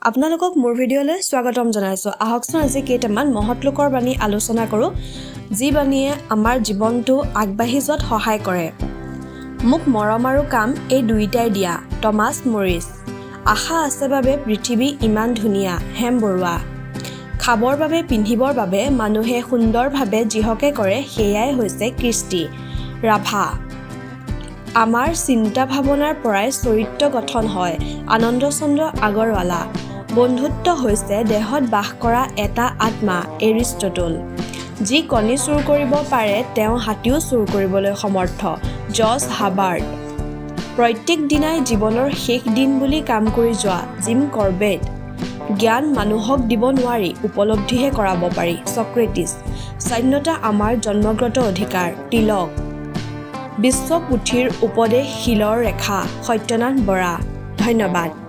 আপোনালোকক মোৰ ভিডিঅ'লৈ স্বাগতম জনাইছোঁ। আহকচোন আজি কেইটামান মহৎ লোকৰ বাণী আলোচনা কৰোঁ, যি বাণীয়ে আমাৰ জীৱনটো আগবাঢ়ি যোৱাত সহায় কৰে। মোক মৰম আৰু কাম এই দুয়োটাই দিয়া। Thomas Morris. আশা আছে বাবে পৃথিৱী ইমান ধুনীয়া। হেম বৰুৱা। খাবৰ বাবে পিন্ধিবৰ বাবে মানুহে সুন্দৰভাৱে যিহকে কৰে সেয়াই হৈছে কৃষ্টি। ৰাভা। আমাৰ চিন্তা ভাৱনাৰ পৰাই চৰিত্ৰ গঠন হয়। আনন্দ চন্দ্ৰ আগৰৱালা। বন্ধুত্ব হৈছে দেহত বাস কৰা এটা আত্মা। এৰিষ্টটল। যি কণী চুৰ কৰিব পাৰে তেওঁ হাতীও চুৰ কৰিবলৈ সমৰ্থ। George Herbert. প্ৰত্যেক দিনাই জীৱনৰ শেষ দিন বুলি কাম কৰি যোৱা। Jim Corbett. জ্ঞান মানুহক দিব নোৱাৰি, উপলব্ধিহে কৰাব পাৰি। ছক্ৰেটিছ। স্বাধীনতা আমাৰ জন্মগত অধিকাৰ। তিলক। বিশ্ব পুথিৰ উপদেশ শিলৰ ৰেখা। সত্যনাথ বৰা। ধন্যবাদ।